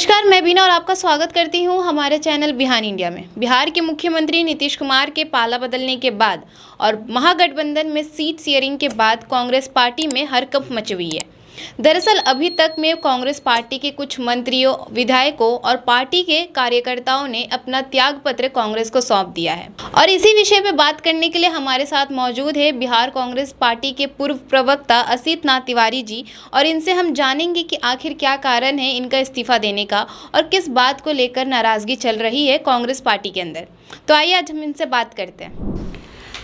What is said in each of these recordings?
नमस्कार, मैं बीना और आपका स्वागत करती हूं हमारे चैनल बिहान इंडिया में। बिहार के मुख्यमंत्री नीतीश कुमार के पाला बदलने के बाद और महागठबंधन में सीट शेयरिंग के बाद कांग्रेस पार्टी में हड़कंप मची हुई है। दरअसल अभी तक में कांग्रेस पार्टी के कुछ मंत्रियों, विधायकों और पार्टी के कार्यकर्ताओं ने अपना त्याग पत्र कांग्रेस को सौंप दिया है। और इसी विषय पे बात करने के लिए हमारे साथ मौजूद है बिहार कांग्रेस पार्टी के पूर्व प्रवक्ता असित नाथ तिवारी जी, और इनसे हम जानेंगे कि आखिर क्या कारण है इनका इस्तीफा देने का और किस बात को लेकर नाराजगी चल रही है कांग्रेस पार्टी के अंदर। तो आइए आज हम इनसे बात करते हैं।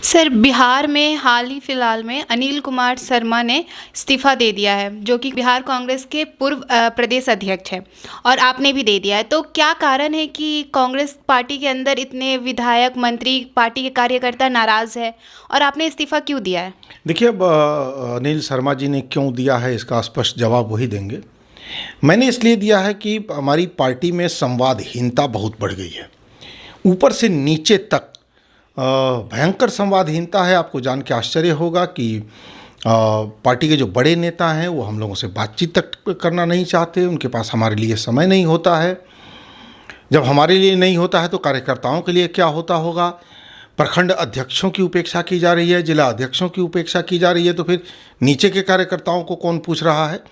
सर, बिहार में हाल ही फिलहाल में अनिल कुमार शर्मा ने इस्तीफा दे दिया है, जो कि बिहार कांग्रेस के पूर्व प्रदेश अध्यक्ष है, और आपने भी दे दिया है। तो क्या कारण है कि कांग्रेस पार्टी के अंदर इतने विधायक, मंत्री, पार्टी के कार्यकर्ता नाराज़ है और आपने इस्तीफा क्यों दिया है? देखिए, अब अनिल शर्मा जी ने क्यों दिया है इसका स्पष्ट जवाब वही देंगे। मैंने इसलिए दिया है कि हमारी पार्टी में संवादहीनता बहुत बढ़ गई है, ऊपर से नीचे तक भयंकर संवादहीनता है। आपको जान के आश्चर्य होगा कि पार्टी के जो बड़े नेता हैं वो हम लोगों से बातचीत तक करना नहीं चाहते, उनके पास हमारे लिए समय नहीं होता है। जब हमारे लिए नहीं होता है तो कार्यकर्ताओं के लिए क्या होता होगा। प्रखंड अध्यक्षों की उपेक्षा की जा रही है, जिला अध्यक्षों की उपेक्षा की जा रही है, तो फिर नीचे के कार्यकर्ताओं को कौन पूछ रहा है?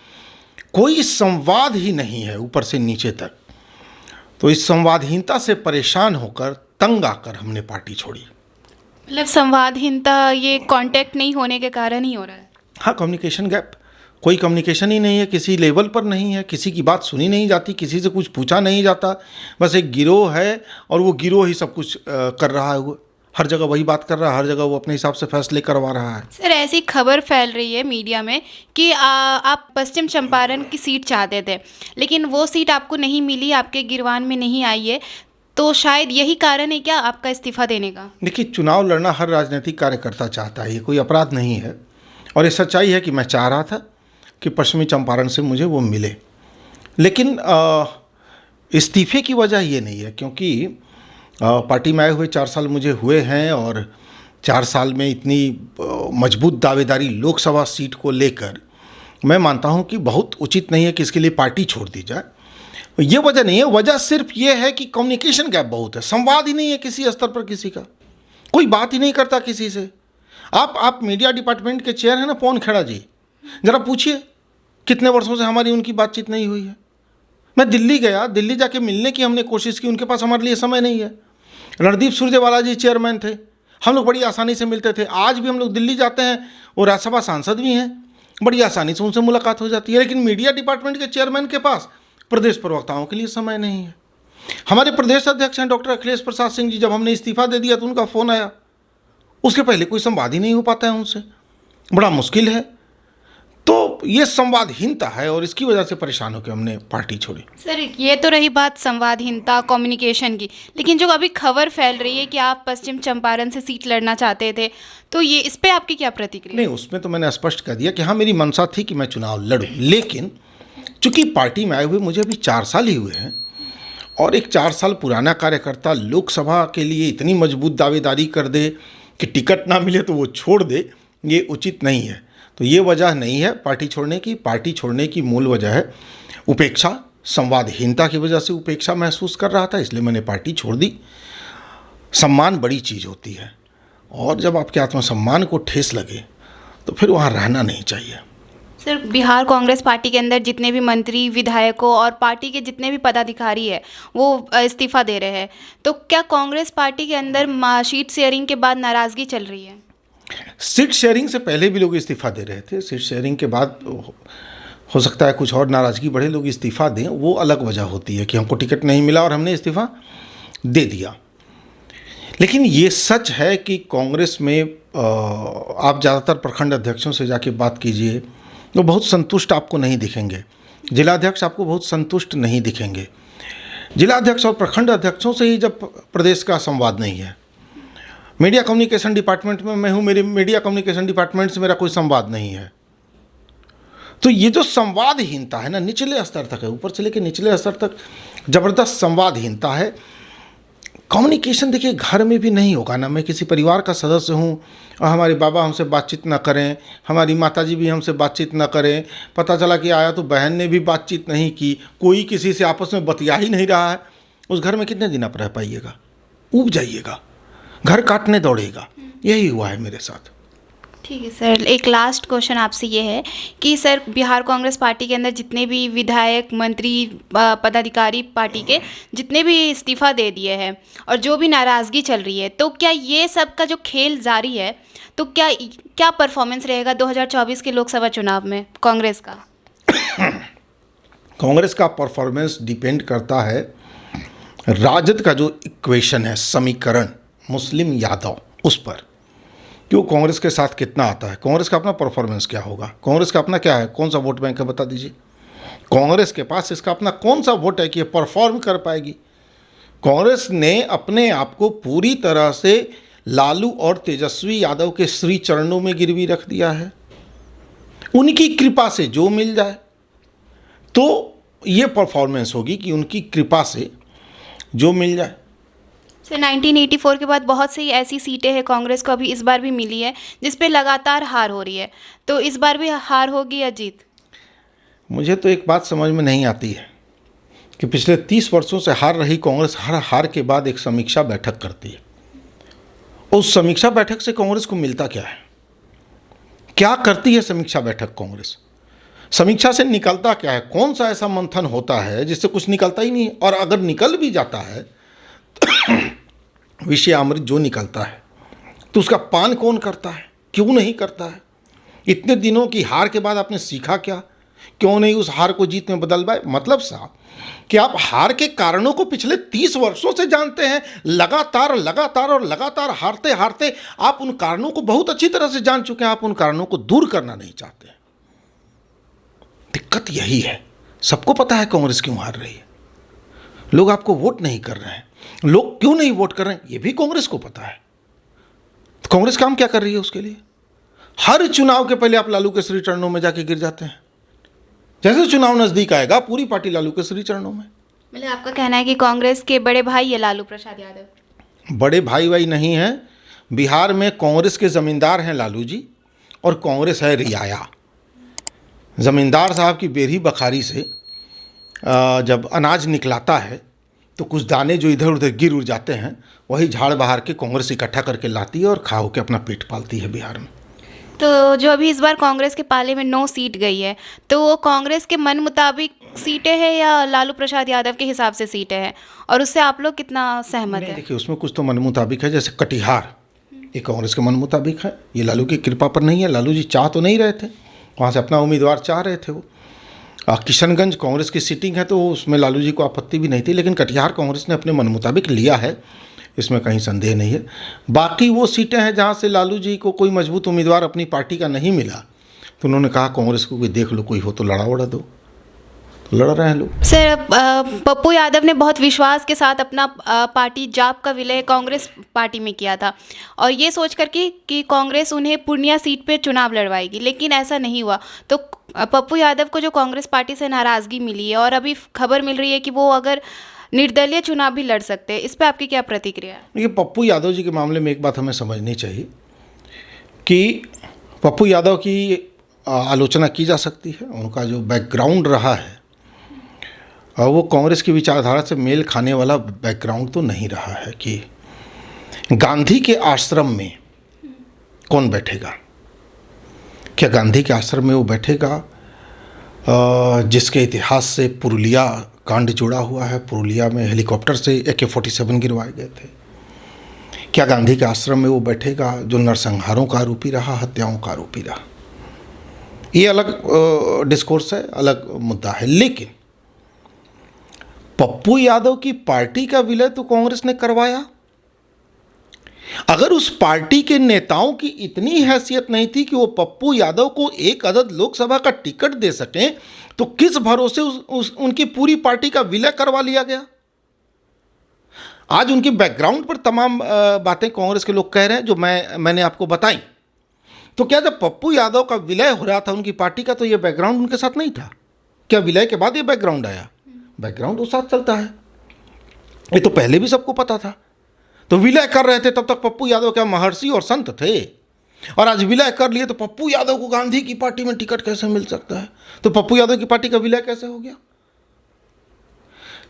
कोई संवाद ही नहीं है ऊपर से नीचे तक। तो इस संवादहीनता से परेशान होकर, तंग आकर हमने पार्टी छोड़ी। मतलब संवादहीनता ये कांटेक्ट नहीं होने के कारण ही हो रहा है? हाँ, कम्युनिकेशन गैप। कोई कम्युनिकेशन ही नहीं है, किसी लेवल पर नहीं है, किसी की बात सुनी नहीं जाती, किसी से कुछ पूछा नहीं जाता। बस एक गिरोह है और वो गिरोह ही सब कुछ कर रहा है। वो हर जगह वही बात कर रहा है, हर जगह वो अपने हिसाब से फैसले करवा रहा है। सर, ऐसी खबर फैल रही है मीडिया में कि आप पश्चिम चंपारण की सीट चाहते थे, लेकिन वो सीट आपको नहीं मिली, आपके गिरवान में नहीं आई है। तो शायद यही कारण है क्या आपका इस्तीफा देने का? देखिए, चुनाव लड़ना हर राजनीतिक कार्यकर्ता चाहता है, ये कोई अपराध नहीं है। और ये सच्चाई है कि मैं चाह रहा था कि पश्चिमी चंपारण से मुझे वो मिले, लेकिन इस्तीफे की वजह ये नहीं है, क्योंकि पार्टी में आए हुए 4 साल मुझे हुए हैं और 4 साल में इतनी मजबूत दावेदारी लोकसभा सीट को लेकर मैं मानता हूँ कि बहुत उचित नहीं है कि इसके लिए पार्टी छोड़ दी जाए। ये वजह नहीं है, वजह सिर्फ ये है कि कम्युनिकेशन गैप बहुत है, संवाद ही नहीं है किसी स्तर पर, किसी का कोई बात ही नहीं करता किसी से। आप मीडिया डिपार्टमेंट के चेयर हैं ना, पवन खेड़ा जी, ज़रा पूछिए कितने वर्षों से हमारी उनकी बातचीत नहीं हुई है। मैं दिल्ली गया, दिल्ली जाके मिलने की हमने कोशिश की, उनके पास हमारे लिए समय नहीं है। रणदीप सुरजेवाला जी चेयरमैन थे, हम लोग बड़ी आसानी से मिलते थे। आज भी हम लोग दिल्ली जाते हैं, वो राज्यसभा सांसद भी हैं, बड़ी आसानी से उनसे मुलाकात हो जाती है। लेकिन मीडिया डिपार्टमेंट के चेयरमैन के पास प्रदेश प्रवक्ताओं के लिए समय नहीं है। हमारे प्रदेश अध्यक्ष हैं डॉक्टर अखिलेश प्रसाद सिंह जी, जब हमने इस्तीफा दे दिया तो उनका फ़ोन आया, उसके पहले कोई संवाद ही नहीं हो पाता है उनसे, बड़ा मुश्किल है। तो ये संवादहीनता है और इसकी वजह से परेशान होकर हमने पार्टी छोड़ी। सर, ये तो रही बात संवादहीनता, कम्युनिकेशन की, लेकिन जो अभी खबर फैल रही है कि आप पश्चिम चंपारण से सीट लड़ना चाहते थे, तो ये इस पर आपकी क्या प्रतिक्रिया? नहीं, उसमें तो मैंने स्पष्ट कर दिया कि हाँ, मेरी मंशा थी कि मैं चुनाव लड़ूं, लेकिन चूँकि पार्टी में आए हुए मुझे अभी 4 साल ही हुए हैं और एक 4 साल पुराना कार्यकर्ता लोकसभा के लिए इतनी मजबूत दावेदारी कर दे कि टिकट ना मिले तो वो छोड़ दे, ये उचित नहीं है। तो ये वजह नहीं है पार्टी छोड़ने की। पार्टी छोड़ने की मूल वजह है उपेक्षा, संवादहीनता की वजह से उपेक्षा महसूस कर रहा था, इसलिए मैंने पार्टी छोड़ दी। सम्मान बड़ी चीज़ होती है और जब आपके आत्मसम्मान को ठेस लगे तो फिर वहाँ रहना नहीं चाहिए। सर, बिहार कांग्रेस पार्टी के अंदर जितने भी मंत्री, विधायकों और पार्टी के जितने भी पदाधिकारी हैं वो इस्तीफा दे रहे हैं, तो क्या कांग्रेस पार्टी के अंदर सीट शेयरिंग के बाद नाराज़गी चल रही है? सीट शेयरिंग से पहले भी लोग इस्तीफा दे रहे थे, सीट शेयरिंग के बाद हो सकता है कुछ और नाराज़गी बढ़े, लोग इस्तीफा दें, वो अलग वजह होती है कि हमको टिकट नहीं मिला और हमने इस्तीफा दे दिया। लेकिन ये सच है कि कांग्रेस में आप ज़्यादातर प्रखंड अध्यक्षों से जाके बात कीजिए तो बहुत संतुष्ट आपको नहीं दिखेंगे, जिलाध्यक्ष आपको बहुत संतुष्ट नहीं दिखेंगे। जिलाध्यक्ष और प्रखंड अध्यक्षों से ही जब प्रदेश का संवाद नहीं है, मीडिया कम्युनिकेशन डिपार्टमेंट में मैं हूँ, मेरे मीडिया कम्युनिकेशन डिपार्टमेंट से मेरा कोई संवाद नहीं है। तो ये जो संवादहीनता है ना, निचले स्तर तक है, ऊपर से लेकर निचले स्तर तक ज़बरदस्त संवादहीनता है। कम्युनिकेशन देखिए घर में भी नहीं होगा ना, मैं किसी परिवार का सदस्य हूँ और हमारे बाबा हमसे बातचीत ना करें, हमारी माताजी भी हमसे बातचीत ना करें, पता चला कि आया तो बहन ने भी बातचीत नहीं की, कोई किसी से आपस में बतिया ही नहीं रहा है, उस घर में कितने दिन आप रह पाइएगा? ऊब जाइएगा, घर काटने दौड़ेगा। यही हुआ है मेरे साथ। ठीक है सर, एक लास्ट क्वेश्चन आपसे ये है कि सर बिहार कांग्रेस पार्टी के अंदर जितने भी विधायक, मंत्री, पदाधिकारी पार्टी के जितने भी इस्तीफ़ा दे दिए हैं और जो भी नाराज़गी चल रही है, तो क्या ये सब का जो खेल जारी है, तो क्या परफॉर्मेंस रहेगा 2024 के लोकसभा चुनाव में कांग्रेस का? कांग्रेस का परफॉर्मेंस डिपेंड करता है राजद का जो इक्वेशन है, समीकरण मुस्लिम यादव, उस पर कि वो कांग्रेस के साथ कितना आता है। कांग्रेस का अपना परफॉर्मेंस क्या होगा, कांग्रेस का अपना क्या है, कौन सा वोट बैंक है बता दीजिए। कांग्रेस के पास इसका अपना कौन सा वोट है कि ये परफॉर्म कर पाएगी। कांग्रेस ने अपने आप को पूरी तरह से लालू और तेजस्वी यादव के श्री चरणों में गिरवी रख दिया है। उनकी कृपा से जो मिल जाए तो ये परफॉर्मेंस होगी कि उनकी कृपा से जो मिल जाए। सर 1984 के बाद बहुत सी ऐसी सीटें हैं कांग्रेस को अभी इस बार भी मिली है जिस पे लगातार हार हो रही है, तो इस बार भी हार होगी या जीत? मुझे तो एक बात समझ में नहीं आती है कि पिछले 30 वर्षों से हार रही कांग्रेस हर हार के बाद एक समीक्षा बैठक करती है। उस समीक्षा बैठक से कांग्रेस को मिलता क्या है? क्या करती है समीक्षा बैठक कांग्रेस? समीक्षा से निकलता क्या है? कौन सा ऐसा मंथन होता है जिससे कुछ निकलता ही नहीं? और अगर निकल भी जाता है विषय अमृत जो निकलता है तो उसका पान कौन करता है? क्यों नहीं करता है? इतने दिनों की हार के बाद आपने सीखा क्या? क्यों नहीं उस हार को जीत में बदल पाए? मतलब साहब कि आप हार के कारणों को पिछले 30 वर्षों से जानते हैं, लगातार लगातार और लगातार हारते हारते आप उन कारणों को बहुत अच्छी तरह से जान चुके हैं। आप उन कारणों को दूर करना नहीं चाहते। दिक्कत यही है। सबको पता है कांग्रेस क्यों हार रही है, लोग आपको वोट नहीं कर रहे हैं। लोग क्यों नहीं वोट कर रहे हैं ये भी कांग्रेस को पता है। तो कांग्रेस काम क्या कर रही है उसके लिए? हर चुनाव के पहले आप लालू के श्री चरणों में जाके गिर जाते हैं। जैसे चुनाव नजदीक आएगा पूरी पार्टी लालू के श्री चरणों में। मतलब आपका कहना है कि कांग्रेस के बड़े भाई है लालू प्रसाद यादव? बड़े भाई वाई नहीं है। बिहार में कांग्रेस के जमींदार हैं लालू जी और कांग्रेस है रियाया। जमींदार साहब की बेरी बखारी से जब अनाज निकलाता है तो कुछ दाने जो इधर उधर गिर उड़ जाते हैं वही झाड़ बहार के कांग्रेस इकट्ठा करके लाती है और खा के अपना पेट पालती है बिहार में। तो जो अभी इस बार कांग्रेस के पाले में 9 सीट गई है, तो वो कांग्रेस के मन मुताबिक सीटें हैं या लालू प्रसाद यादव के हिसाब से सीटें हैं, और उससे आप लोग कितना सहमत हैं? देखिए उसमें कुछ तो मन मुताबिक है। जैसे कटिहार ये कांग्रेस के मन मुताबिक है, ये लालू की कृपा पर नहीं है। लालू जी चाह तो नहीं रहे थे, वहाँ से अपना उम्मीदवार चाह रहे थे वो। किशनगंज कांग्रेस की सीटिंग है तो उसमें लालू जी को आपत्ति भी नहीं थी, लेकिन कटिहार कांग्रेस ने अपने मन मुताबिक लिया है, इसमें कहीं संदेह नहीं है। बाकी वो सीटें हैं जहाँ से लालू जी को कोई मजबूत उम्मीदवार अपनी पार्टी का नहीं मिला तो उन्होंने कहा कांग्रेस को कोई देख लो, कोई हो तो लड़ा उड़ा दो, तो लड़ रहे हैं लोग। सर पप्पू यादव ने बहुत विश्वास के साथ अपना पार्टी जाप का विलय कांग्रेस पार्टी में किया था और ये सोच कर कि कांग्रेस उन्हें पूर्णिया सीट पे चुनाव लड़वाएगी, लेकिन ऐसा नहीं हुआ। तो पप्पू यादव को जो कांग्रेस पार्टी से नाराज़गी मिली है और अभी खबर मिल रही है कि वो अगर निर्दलीय चुनाव भी लड़ सकते हैं, इस पर आपकी क्या प्रतिक्रिया है? देखिए पप्पू यादव जी के मामले में एक बात हमें समझनी चाहिए कि पप्पू यादव की आलोचना की जा सकती है। उनका जो बैकग्राउंड रहा है वो कांग्रेस की विचारधारा से मेल खाने वाला बैकग्राउंड तो नहीं रहा है। कि गांधी के आश्रम में कौन बैठेगा? क्या गांधी के आश्रम में वो बैठेगा जिसके इतिहास से पुरुलिया कांड जुड़ा हुआ है? पुरुलिया में हेलीकॉप्टर से AK-47 गिरवाए गए थे। क्या गांधी के आश्रम में वो बैठेगा जो नरसंहारों का आरोपी रहा, हत्याओं का आरोपी रहा? ये अलग डिस्कोर्स है, अलग मुद्दा है। लेकिन पप्पू यादव की पार्टी का विलय तो कांग्रेस ने करवाया। अगर उस पार्टी के नेताओं की इतनी हैसियत नहीं थी कि वो पप्पू यादव को एक अदद लोकसभा का टिकट दे सकें तो किस भरोसे उनकी पूरी पार्टी का विलय करवा लिया गया? आज उनकी बैकग्राउंड पर तमाम बातें कांग्रेस के लोग कह रहे हैं जो मैंने आपको बताई। तो क्या जब पप्पू यादव का विलय हो रहा था उनकी पार्टी का तो ये बैकग्राउंड उनके साथ नहीं था? क्या विलय के बाद ये बैकग्राउंड आया? बैकग्राउंड उस साथ चलता है, ये तो पहले भी सबको पता था। तो विलय कर रहे थे तब तक पप्पू यादव क्या महर्षि और संत थे? और आज विलय कर लिए तो पप्पू यादव को गांधी की पार्टी में टिकट कैसे मिल सकता है? तो पप्पू यादव की पार्टी का विलय कैसे हो गया?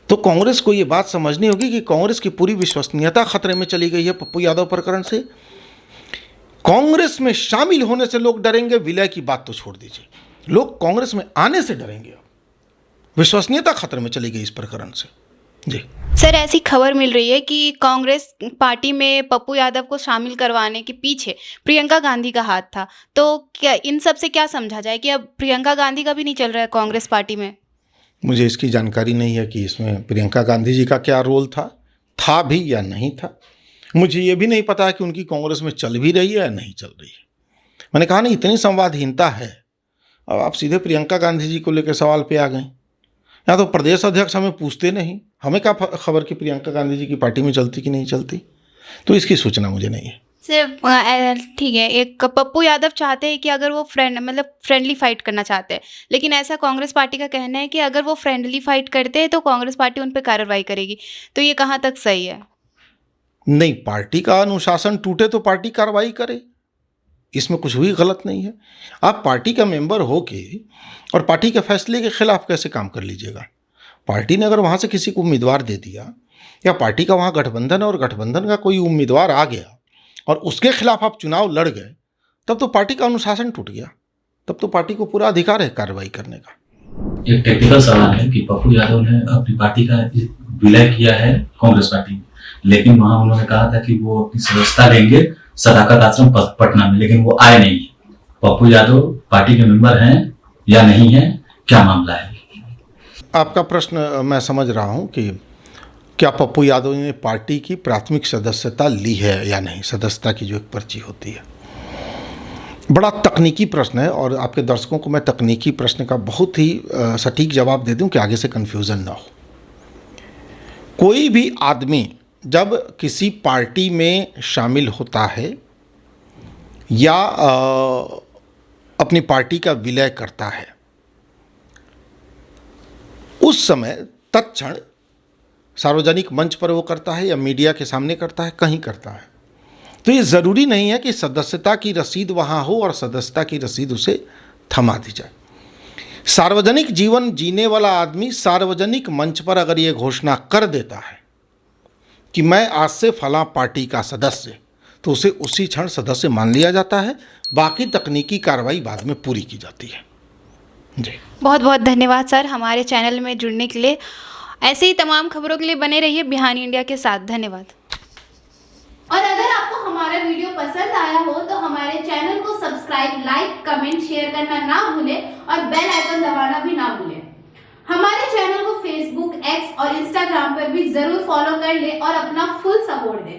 तो कांग्रेस को ये बात समझनी होगी कि कांग्रेस की पूरी विश्वसनीयता खतरे में चली गई है पप्पू यादव प्रकरण से। कांग्रेस में शामिल होने से लोग डरेंगे, विलय की बात तो छोड़ दीजिए, लोग कांग्रेस में आने से डरेंगे। विश्वसनीयता खतरे में चली गई इस प्रकरण से। जी सर, ऐसी खबर मिल रही है कि कांग्रेस पार्टी में पप्पू यादव को शामिल करवाने के पीछे प्रियंका गांधी का हाथ था। तो क्या इन सब से क्या समझा जाए कि अब प्रियंका गांधी का भी नहीं चल रहा है कांग्रेस पार्टी में? मुझे इसकी जानकारी नहीं है कि इसमें प्रियंका गांधी जी का क्या रोल था भी या नहीं था। मुझे ये भी नहीं पता है कि उनकी कांग्रेस में चल भी रही है या नहीं चल रही है। मैंने कहा ना, इतनी संवादहीनता है। अब आप सीधे प्रियंका गांधी जी को लेकर सवाल पे आ गए। या तो प्रदेश अध्यक्ष हमें पूछते नहीं, हमें क्या खबर कि प्रियंका गांधी जी की पार्टी में चलती कि नहीं चलती, तो इसकी सूचना मुझे नहीं है। सर ठीक है, एक पप्पू यादव चाहते हैं कि अगर वो फ्रेंडली फाइट करना चाहते हैं, लेकिन ऐसा कांग्रेस पार्टी का कहना है कि अगर वो फ्रेंडली फाइट करते हैं तो कांग्रेस पार्टी उन पर कार्रवाई करेगी। तो ये कहाँ तक सही है? नहीं, पार्टी का अनुशासन टूटे तो पार्टी कार्रवाई करे, इसमें कुछ भी गलत नहीं है। आप पार्टी का मेंबर हो के और पार्टी के फैसले के खिलाफ कैसे काम कर लीजिएगा? पार्टी ने अगर वहाँ से किसी को उम्मीदवार दे दिया या पार्टी का वहाँ गठबंधन है और गठबंधन का कोई उम्मीदवार आ गया और उसके खिलाफ आप चुनाव लड़ गए, तब तो पार्टी का अनुशासन टूट गया, तब तो पार्टी को पूरा अधिकार है कार्रवाई करने का। एक टेक्निकल सवाल है कि पप्पू यादव ने अपनी पार्टी का विलय किया है कांग्रेस पार्टी में, लेकिन वहां उन्होंने कहा था कि वो अपनी सदस्यता लेंगे सदाकत आश्रम पटना में, लेकिन वो आए नहीं। पप्पू यादव पार्टी के मेंबर हैं या नहीं है, क्या मामला है? आपका प्रश्न मैं समझ रहा हूं कि क्या पप्पू यादव ने पार्टी की प्राथमिक सदस्यता ली है या नहीं, सदस्यता की जो एक पर्ची होती है। बड़ा तकनीकी प्रश्न है और आपके दर्शकों को मैं तकनीकी प्रश्न का बहुत ही सटीक जवाब दे दूं कि आगे से कन्फ्यूज़न ना हो। कोई भी आदमी जब किसी पार्टी में शामिल होता है या अपनी पार्टी का विलय करता है, उस समय तत्क्षण सार्वजनिक मंच पर वो करता है या मीडिया के सामने करता है, कहीं करता है, तो ये ज़रूरी नहीं है कि सदस्यता की रसीद वहाँ हो और सदस्यता की रसीद उसे थमा दी जाए। सार्वजनिक जीवन जीने वाला आदमी सार्वजनिक मंच पर अगर ये घोषणा कर देता है कि मैं आज से फलां पार्टी का सदस्य, तो उसे उसी क्षण सदस्य मान लिया जाता है। बाकी तकनीकी कार्रवाई बाद में पूरी की जाती है। जी बहुत बहुत धन्यवाद सर हमारे चैनल में जुड़ने के लिए। ऐसे ही तमाम खबरों के लिए बने रहिए बिहान इंडिया के साथ। धन्यवाद। और अगर आपको हमारा वीडियो पसंद आया हो तो हमारे चैनल को सब्सक्राइब, लाइक, कमेंट, शेयर करना ना भूलें और बेल आइकन दबाना भी ना भूलें। हमारे चैनल को फेसबुक, एक्स और इंस्टाग्राम पर भी जरूर फॉलो कर लें और अपना फुल सपोर्ट दें।